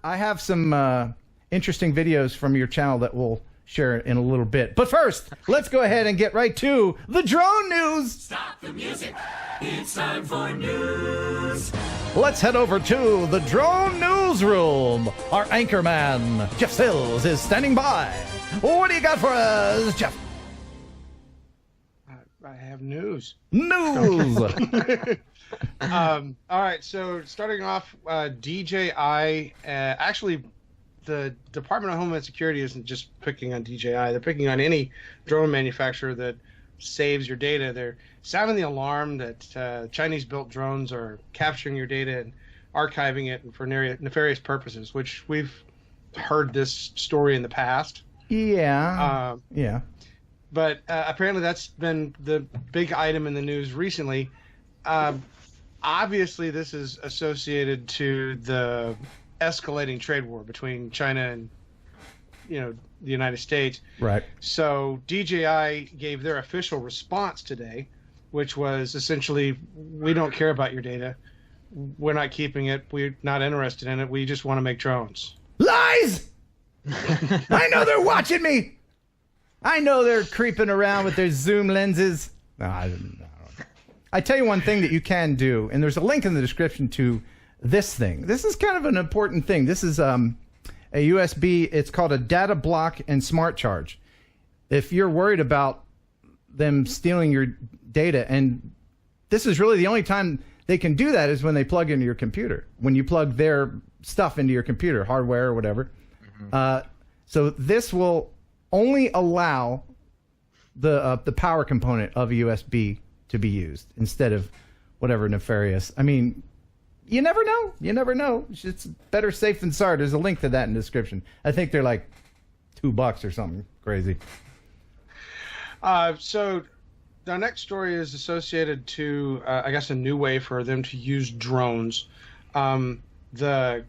I have some interesting videos from your channel that we'll share in a little bit. But first, let's go ahead and get right to the drone news. Stop the music. It's time for news. Let's head over to the drone newsroom. Our anchorman, Jeff Sills, is standing by. What do you got for us, Jeff? I have news. News! All right, so starting off, DJI, actually, the Department of Homeland Security isn't just picking on DJI. They're picking on any drone manufacturer that saves your data. They're sounding the alarm that Chinese-built drones are capturing your data and archiving it for nefarious purposes, which we've heard this story in the past. Yeah. Yeah. But apparently that's been the big item in the news recently. Obviously, this is associated to the escalating trade war between China and, the United States. Right. So DJI gave their official response today, which was essentially, we don't care about your data. We're not keeping it. We're not interested in it. We just want to make drones. Lies! I know they're watching me. I know they're creeping around with their zoom lenses. No, I don't know. I tell you one thing that you can do, and there's a link in the description to this thing. This is kind of an important thing. This is a USB. It's called a data block and smart charge. If you're worried about them stealing your data, and this is really the only time they can do that is when they plug into your computer. When you plug their stuff into your computer, hardware or whatever. Mm-hmm. So this will only allow the power component of a USB to be used instead of whatever nefarious. I mean, you never know. You never know. It's better safe than sorry. There's a link to that in the description. I think they're like $2 or something crazy. So the next story is associated to, I guess, a new way for them to use drones. The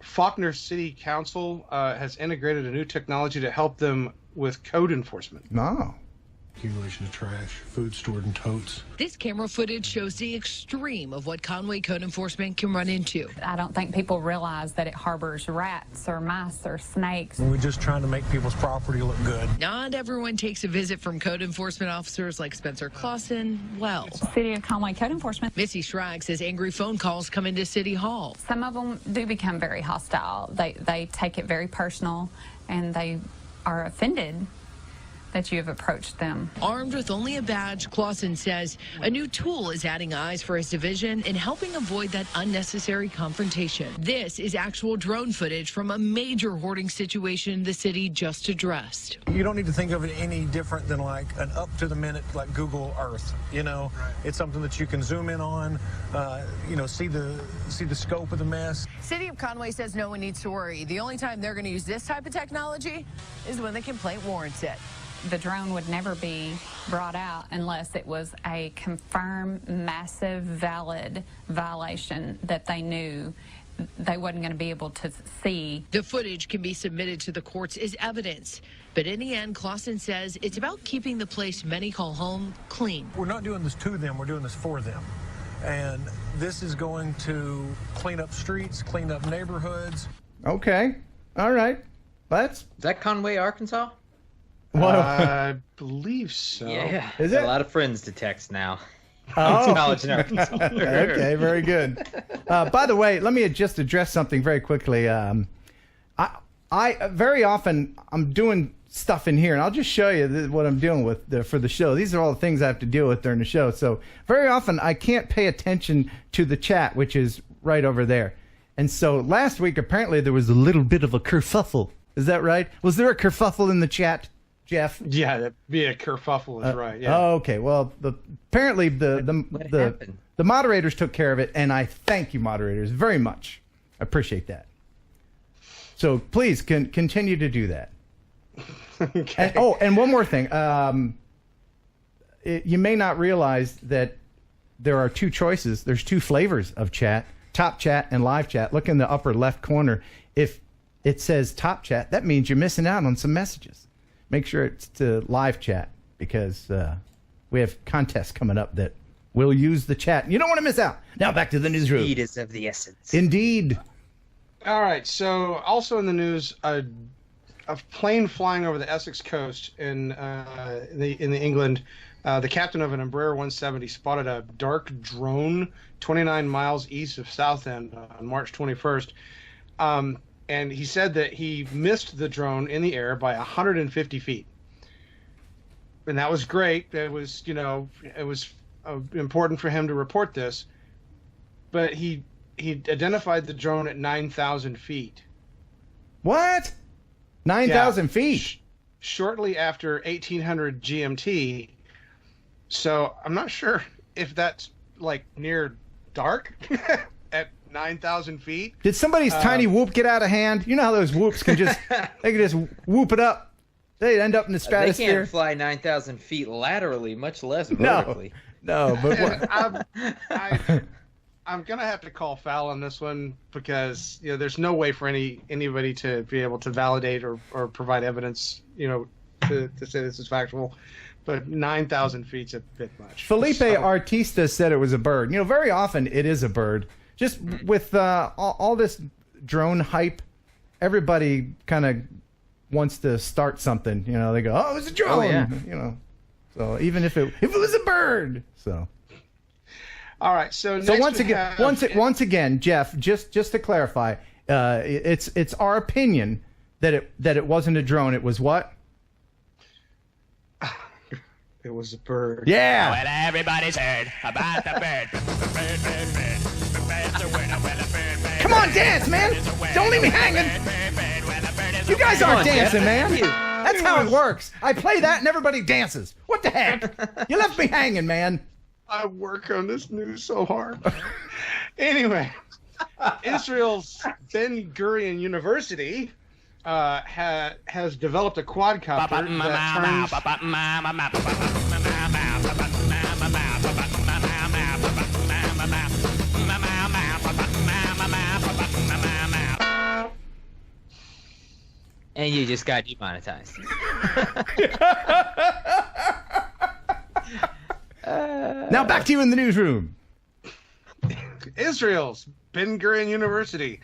Faulkner City Council has integrated a new technology to help them with code enforcement. No. Accumulation of trash, food stored in totes. This camera footage shows the extreme of what Conway code enforcement can run into. I don't think people realize that it harbors rats or mice or snakes. We're just trying to make people's property look good. Not everyone takes a visit from code enforcement officers like Spencer Clausen. Well, City of Conway code enforcement. Missy Schrag says angry phone calls come into City Hall. Some of them do become very hostile. They take it very personal, and they are offended that you have approached them. Armed with only a badge, Clausen says a new tool is adding eyes for his division and helping avoid that unnecessary confrontation. This is actual drone footage from a major hoarding situation the city just addressed. You don't need to think of it any different than like an up-to-the-minute like Google Earth. Right. It's something that you can zoom in on, see the scope of the mess. City of Conway says no one needs to worry. The only time they're going to use this type of technology is when the complaint warrants it. The drone would never be brought out unless it was a confirmed, massive, valid violation that they knew they wasn't going to be able to see. The footage can be submitted to the courts as evidence. But in the end, Clausen says it's about keeping the place many call home clean. We're not doing this to them, we're doing this for them. And this is going to clean up streets, clean up neighborhoods. Okay. All right. Is that Conway, Arkansas? I believe so. Yeah. Is it? A lot of friends to text now. Oh. College in Arkansas. Okay, very good. By the way, let me just address something very quickly. I very often I'm doing stuff in here, and I'll just show you what I'm dealing with for the show. These are all the things I have to deal with during the show. So very often I can't pay attention to the chat, which is right over there. And so last week apparently there was a little bit of a kerfuffle. Is that right? Was there a kerfuffle in the chat, Jeff? Yeah, that'd be a kerfuffle is right. Yeah. Oh, okay. Well, apparently the moderators took care of it, and I thank you, moderators, very much. I appreciate that. So please continue to do that. Okay. And one more thing. You may not realize that there are two choices. There's two flavors of chat: top chat and live chat. Look in the upper left corner. If it says top chat, that means you're missing out on some messages. Make sure it's to live chat, because we have contests coming up that will use the chat. You don't want to miss out. Now back to the newsroom. Speed is of the essence. Indeed. All right. So, also in the news, a plane flying over the Essex coast in England. The captain of an Embraer 170 spotted a dark drone 29 miles east of Southend on March 21st. And he said that he missed the drone in the air by 150 feet. And that was great. It was, important for him to report this. But he identified the drone at 9,000 feet. What? 9,000 feet? Shortly after 1800 GMT. So I'm not sure if that's like near dark at 9,000 feet. Did somebody's tiny whoop get out of hand? You know how those whoops can just whoop it up. They end up in the stratosphere. They can't fly 9,000 feet laterally, much less vertically. No, but what? I'm gonna have to call foul on this one because there's no way for anybody to be able to validate or provide evidence to say this is factual. But 9,000 feet's a bit much. Felipe Artista said it was a bird. Very often it is a bird. Just with all this drone hype, everybody kind of wants to start something. They go, "Oh, it was a drone." Oh, yeah. So even if it was a bird, so. All right. So once again, Jeff, just to clarify, it's our opinion that it wasn't a drone. It was what? It was a bird. Yeah. Well, everybody's heard about the bird. Come on, dance, man! Don't leave me hanging. You guys aren't dancing, man. That's how it works. I play that and everybody dances. What the heck? You left me hanging, man. I work on this news so hard. Anyway, Israel's Ben Gurion University has developed a quadcopter that And you just got demonetized. Now back to you in the newsroom. Israel's Ben Gurion University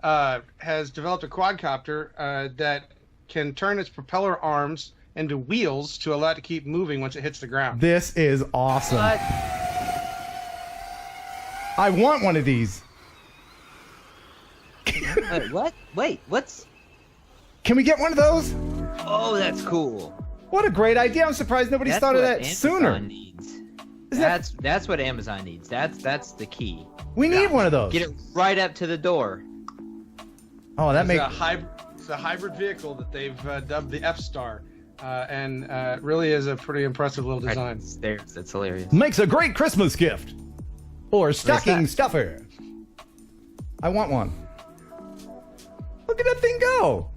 has developed a quadcopter that can turn its propeller arms into wheels to allow it to keep moving once it hits the ground. This is awesome. What? I want one of these. What? Wait, what's... Can we get one of those? Oh, that's cool. What a great idea. I'm surprised nobody's thought of that Amazon sooner. Needs. That's what Amazon needs. That's the key. We need one of those. Get it right up to the door. Oh, that makes... It's a hybrid vehicle that they've dubbed the F-Star. And really is a pretty impressive little design. That's hilarious. Makes a great Christmas gift. Or stocking stuffer. I want one. Look at that thing go.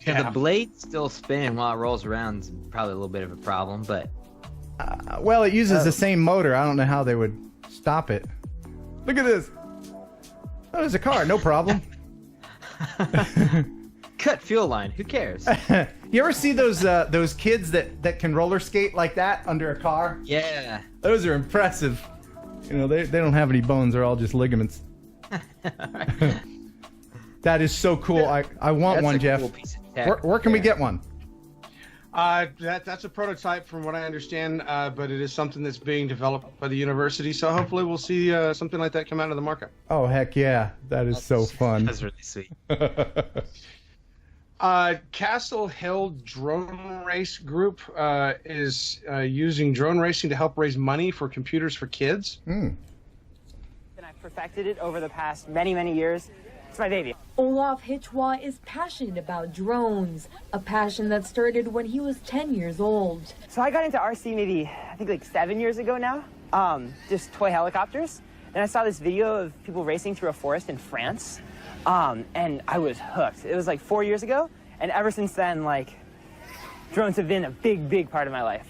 Yeah. The blade still spinning while it rolls around is probably a little bit of a problem, but... well, it uses the same motor. I don't know how they would stop it. Look at this. Oh, there's a car. No problem. Cut fuel line. Who cares? You ever see those kids that can roller skate like that under a car? Yeah. Those are impressive. They don't have any bones. They're all just ligaments. That is so cool. I want one, Jeff. Cool piece of tech. Where can we get one? That's a prototype from what I understand, but it is something that's being developed by the university. So hopefully we'll see something like that come out of the market. Oh, heck yeah. That is so fun. That's really sweet. Castle Hill Drone Race Group is using drone racing to help raise money for computers for kids. And I've perfected it over the past many, many years. It's my baby. Olaf Hitchwa is passionate about drones, a passion that started when he was 10 years old. So I got into RC maybe, I think like 7 years ago now, just toy helicopters. Then I saw this video of people racing through a forest in France, and I was hooked. It was like 4 years ago, and ever since then, like, drones have been a big, big part of my life.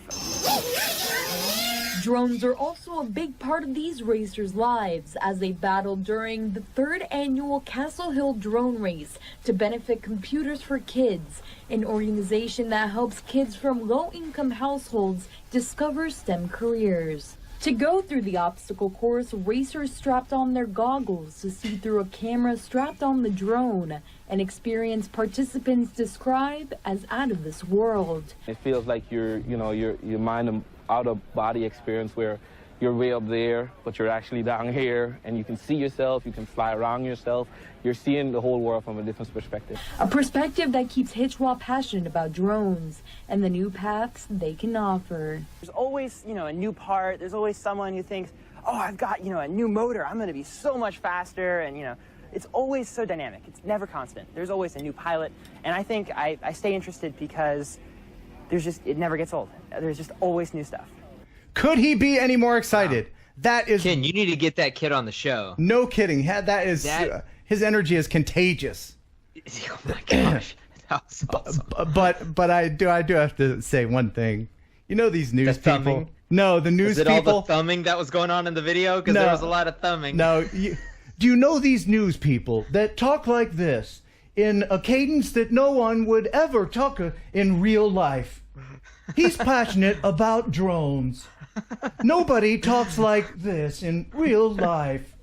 Drones are also a big part of these racers' lives as they battle during the 3rd annual Castle Hill Drone Race to benefit Computers for Kids, an organization that helps kids from low-income households discover STEM careers. To go through the obstacle course, racers strapped on their goggles to see through a camera strapped on the drone, an experience participants describe as out of this world. It feels like your mind and out of body experience where you're way up there, but you're actually down here, and you can see yourself, you can fly around yourself. You're seeing the whole world from a different perspective. A perspective that keeps Hitchwell passionate about drones and the new paths they can offer. There's always, a new part. There's always someone who thinks, oh, I've got, a new motor. I'm going to be so much faster. And, it's always so dynamic. It's never constant. There's always a new pilot. And I think I stay interested because it never gets old. There's just always new stuff. Could he be any more excited? Wow. That is... Ken, you need to get that kid on the show. No kidding. That is... his energy is contagious. Oh my gosh. That was awesome. But I do have to say one thing. These news people... Thumbing? No, the news people... Is it all the thumbing that was going on in the video? Because there was a lot of thumbing. No. Do you know these news people that talk like this in a cadence that no one would ever talk in real life? He's passionate about drones. Nobody talks like this in real life.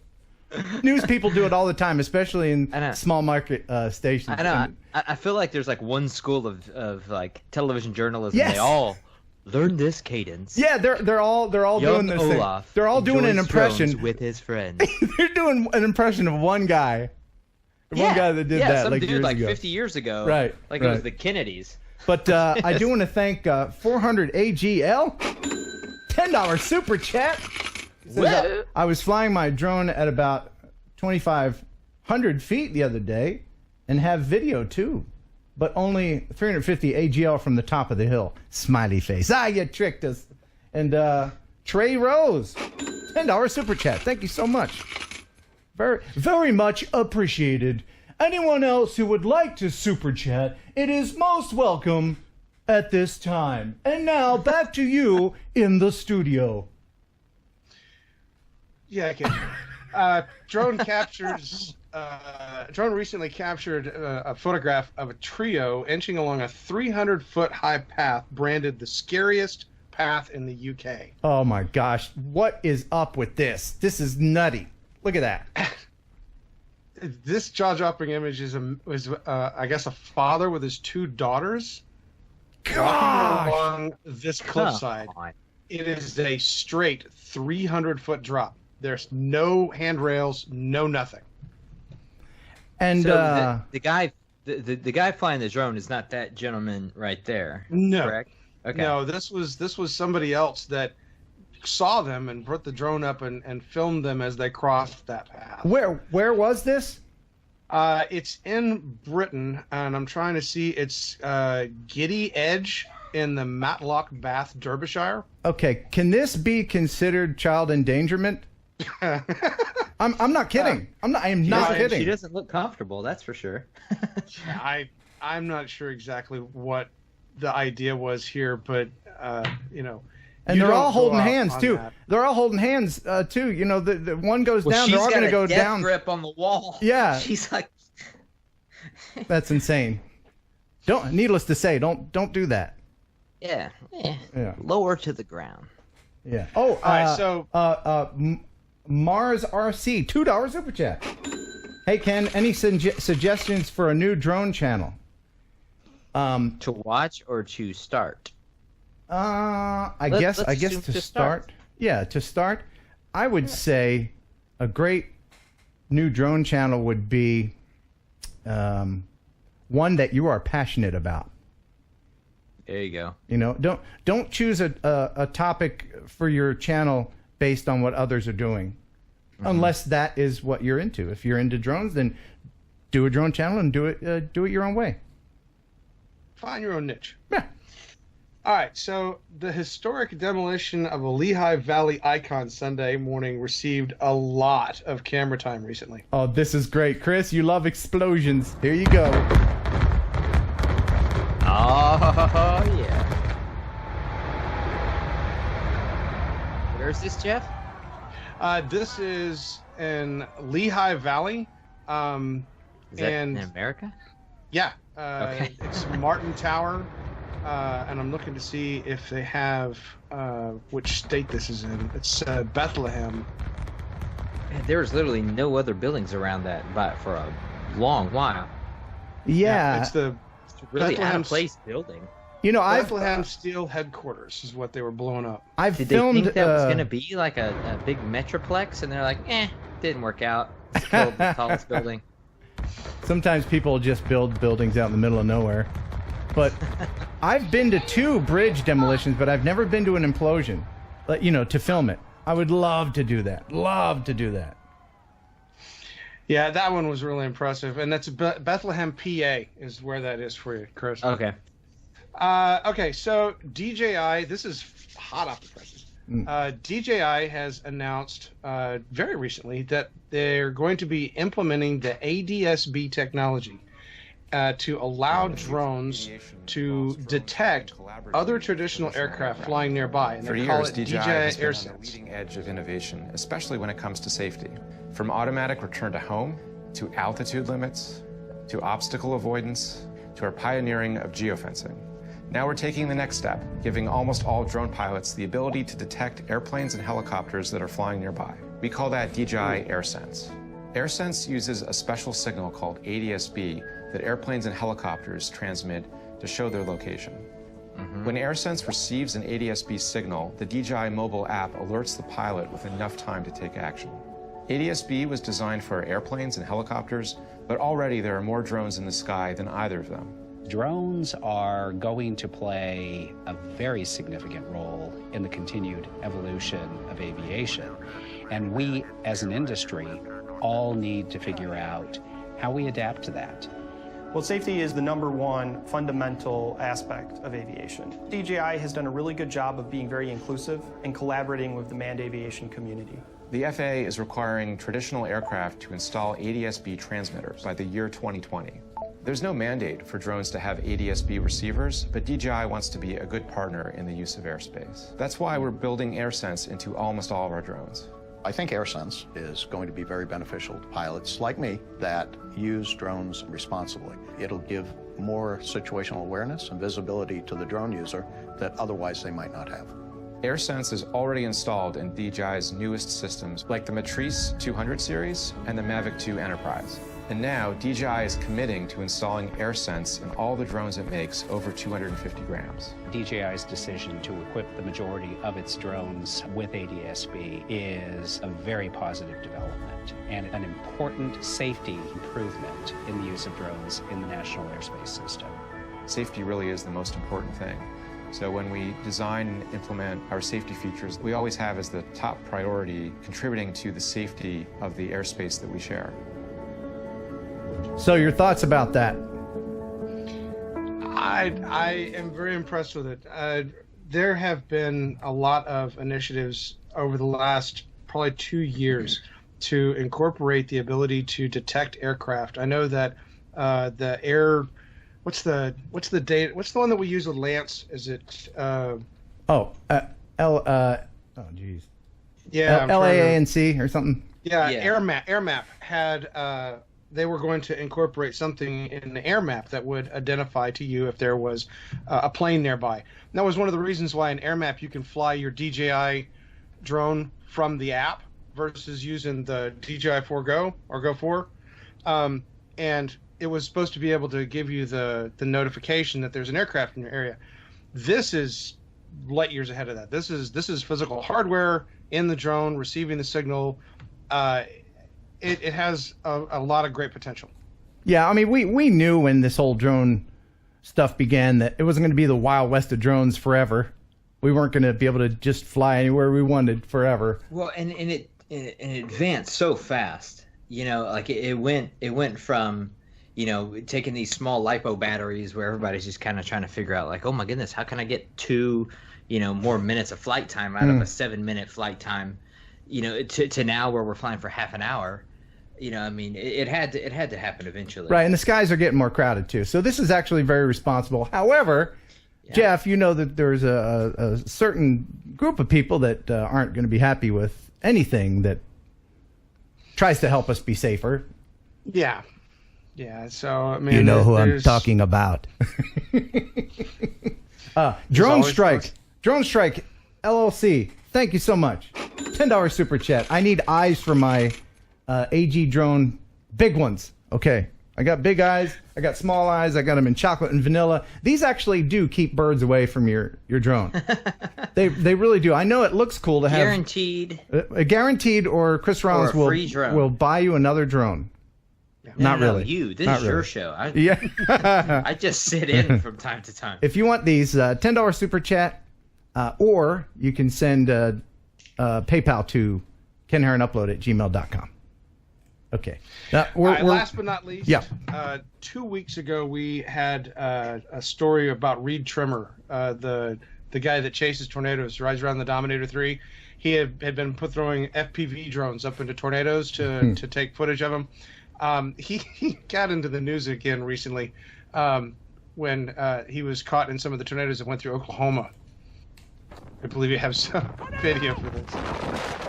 News people do it all the time, especially in small market stations. I know. I feel like there's like one school of like television journalism. Yes. They all learn this cadence. Yeah, they're all doing this thing. They're all doing an impression with his friends. They're doing an impression of one guy. One guy that did that some like dude years like ago. 50 years ago. Right. Like it was the Kennedys. But I do want to thank 400 AGL, $10 super chat. I was flying my drone at about 2,500 feet the other day and have video too, but only 350 AGL from the top of the hill. Smiley face. You tricked us. And Trey Rose, $10 super chat. Thank you so much. Very, very much appreciated. Anyone else who would like to super chat, it is most welcome at this time. And now back to you in the studio. Yeah, okay. Drone recently captured a photograph of a trio inching along a 300-foot high path branded the scariest path in the UK. Oh my gosh, what is up with this? This is nutty. Look at that. This jaw-dropping image was I guess, a father with his two daughters walking along this cliffside. It is a straight 300-foot drop. There's no handrails, no nothing. And so the guy flying the drone is not that gentleman right there. No, correct? Okay. No, this was somebody else that saw them and brought the drone up and filmed them as they crossed that path. Where was this? It's in Britain, and I'm trying to see. It's Giddy Edge in the Matlock, Bath, Derbyshire. Okay, can this be considered child endangerment? I'm not kidding. I am not kidding. She doesn't look comfortable, that's for sure. I'm not sure exactly what the idea was here, but and they're all holding hands too. They're all holding hands too. The one goes down. They're all going to go down. Grip on the wall. Yeah. She's like. That's insane. Needless to say, don't do that. Yeah. Lower to the ground. Yeah. Oh. All right. So. Mars RC, $2 super chat. Hey Ken, any suggestions for a new drone channel? To watch or to start? I guess to start. Yeah, to start, I would say a great new drone channel would be one that you are passionate about. There you go. Don't choose a topic for your channel based on what others are doing, unless that is what you're into. If you're into drones, then do a drone channel and do it your own way. Find your own niche. Yeah. All right, so the historic demolition of a Lehigh Valley icon Sunday morning received a lot of camera time recently. Oh, this is great. Chris, you love explosions. Here you go. Oh, yeah. Where's this, Jeff? This is in Lehigh Valley. Is that in America? Yeah. Okay. It's Martin Tower. and I'm looking to see if they have which state this is in. It's Bethlehem. Man, there was literally no other buildings around that, but for a long while. Yeah, it's the Really out Bethlehem of place building. You know, Bethlehem Steel headquarters is what they were blowing up. I've Did filmed. they think that was going to be like a big metroplex, and they're like, didn't work out. Let's build the tallest building. Sometimes people just build buildings out in the middle of nowhere. But I've been to 2 bridge demolitions, but I've never been to an implosion. You know, to film it. I would love to do that. Love to do that. Yeah, that one was really impressive, and that's Bethlehem, PA, is where that is for you, Chris. Okay. Okay, so DJI, this is hot off the presses. DJI has announced very recently that they're going to be implementing the ADS-B technology to allow drones to detect other traditional aircraft flying nearby, and they call it DJI has been on AirSense. the leading edge of innovation, especially when it comes to safety. From automatic return to home, to altitude limits, to obstacle avoidance, to our pioneering of geofencing. Now we're taking the next step, giving almost all drone pilots the ability to detect airplanes and helicopters that are flying nearby. We call that DJI AirSense. AirSense uses a special signal called ADS-B that airplanes and helicopters transmit to show their location. When AirSense receives an ADS-B signal, the DJI mobile app alerts the pilot with enough time to take action. ADS-B was designed for airplanes and helicopters, but already there are more drones in the sky than either of them. Drones are going to play a very significant role in the continued evolution of aviation. And we, as an industry, all need to figure out how we adapt to that. Well, safety is the #1 fundamental aspect of aviation. DJI has done a really good job of being very inclusive and collaborating with the manned aviation community. The FAA is requiring traditional aircraft to install ADS-B transmitters by the year 2020. There's no mandate for drones to have ADS-B receivers, but DJI wants to be a good partner in the use of airspace. That's why we're building AirSense into almost all of our drones. I think AirSense is going to be very beneficial to pilots like me that use drones responsibly. It'll give more situational awareness and visibility to the drone user that otherwise they might not have. AirSense is already installed in DJI's newest systems, like the Matrice 200 series and the Mavic 2 Enterprise. And now, DJI is committing to installing AirSense in all the drones it makes over 250 grams. DJI's decision to equip the majority of its drones with ADS-B is a very positive development and an important safety improvement in the use of drones in the national airspace system. Safety really is the most important thing. So when we design and implement our safety features, we always have as the top priority contributing to the safety of the airspace that we share. So your thoughts about that? I am very impressed with it. There have been a lot of initiatives over the last probably 2 years to incorporate the ability to detect aircraft. I know that the air, what's the one that we use with Lance? Is it? Oh geez. Yeah, LAANC or something. Yeah, AirMap had. They were going to incorporate something in the AirMap that would identify to you if there was a plane nearby. And that was one of the reasons why in AirMap you can fly your DJI drone from the app versus using the DJI 4 Go or Go 4. And it was supposed to be able to give you the notification that there's an aircraft in your area. This is light years ahead of that. This is physical hardware in the drone receiving the signal. It has a lot of great potential. Yeah, I mean, we knew when this whole drone stuff began that it wasn't going to be the Wild West of drones forever. We weren't going to be able to just fly anywhere we wanted forever. Well, and it advanced so fast. You know, like it went from, you know, taking these small LiPo batteries where everybody's just kind of trying to figure out, like, oh my goodness, how can I get 2, more minutes of flight time out of a 7-minute flight time, to now where we're flying for half an hour. I mean, it had to happen eventually. Right, and the skies are getting more crowded too. So this is actually very responsible. However, Jeff, you know that there's a certain group of people that aren't going to be happy with anything that tries to help us be safer. Yeah. So, I mean... You know who I'm talking about. Drone Strike. Drone Strike LLC. Thank you so much. $10 super chat. I need eyes for my AG drone. Big ones. Okay. I got big eyes. I got small eyes. I got them in chocolate and vanilla. These actually do keep birds away from your drone. They really do. I know it looks cool to have. Guaranteed. Guaranteed, or Chris Rollins will buy you another drone. Yeah. Not No, really. you. This Not is your really. show. Yeah. I just sit in from time to time. If you want these, $10 super chat, or you can send PayPal to kenheronupload@gmail.com. Okay. Last but not least, yeah. 2 weeks ago we had a story about Reed Trimmer, the guy that chases tornadoes, rides around the Dominator 3. He had been throwing FPV drones up into tornadoes to take footage of them. He got into the news again recently when he was caught in some of the tornadoes that went through Oklahoma. I believe you have some video for this.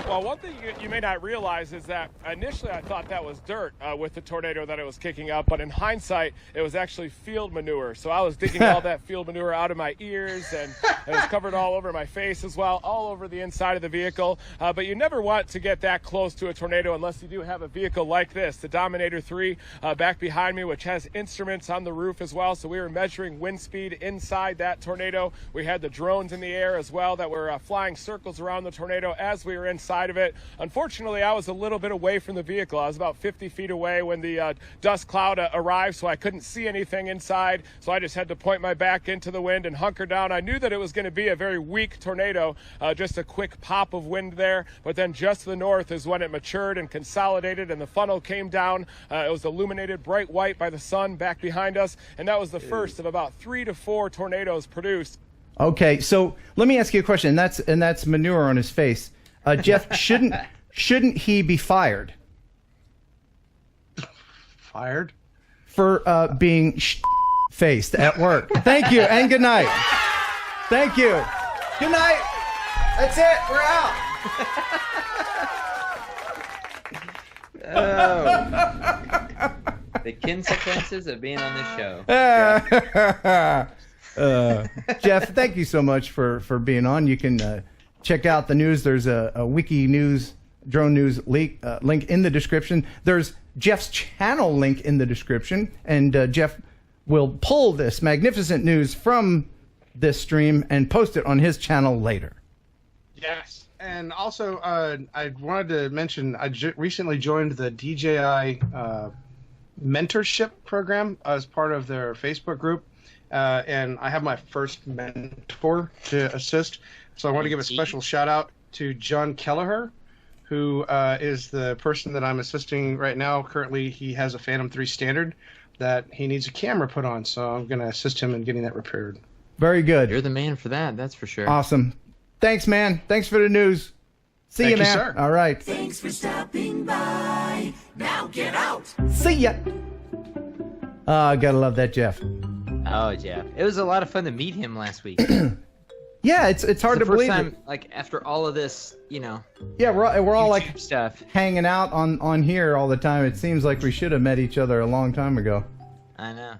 Well, one thing you may not realize is that initially I thought that was dirt with the tornado that it was kicking up, but in hindsight, it was actually field manure. So I was digging all that field manure out of my ears, and it was covered all over my face as well, all over the inside of the vehicle. But you never want to get that close to a tornado unless you do have a vehicle like this, the Dominator 3 back behind me, which has instruments on the roof as well. So we were measuring wind speed inside that tornado. We had the drones in the air as well that were flying circles around the tornado as we were inside of it. Unfortunately, I was a little bit away from the vehicle. I was about 50 feet away when the dust cloud arrived, so I couldn't see anything inside. So I just had to point my back into the wind and hunker down. I knew that it was going to be a very weak tornado, just a quick pop of wind there. But then just to the north is when it matured and consolidated, and the funnel came down. It was illuminated bright white by the sun back behind us, and that was the first of about 3 to 4 tornadoes produced. Okay, so let me ask you a question. And that's manure on his face. Jeff, shouldn't he be fired? Fired? For being faced at work. Thank you, and good night. Thank you. Good night. That's it. We're out. The consequences of being on this show. Jeff, thank you so much for being on. You can check out the news. There's a wiki news, drone news link in the description. There's Jeff's channel link in the description, and Jeff will pull this magnificent news from this stream and post it on his channel later. Yes. And also, I wanted to mention, I recently joined the DJI mentorship program as part of their Facebook group. And I have my first mentor to assist. So I want to give a special shout out to John Kelleher, who is the person that I'm assisting right now. Currently, he has a Phantom 3 Standard that he needs a camera put on. So I'm going to assist him in getting that repaired. Very good. You're the man for that, that's for sure. Awesome. Thanks, man. Thanks for the news. See you, man. Sir. All right. Thanks for stopping by. Now get out. See ya. I gotta love that, Jeff. Oh, Jeff. It was a lot of fun to meet him last week. Yeah, it's hard to believe time, it. like, after all of this, you know. Yeah, we're all like stuff. hanging out on here all the time. It seems like we should have met each other a long time ago. I know.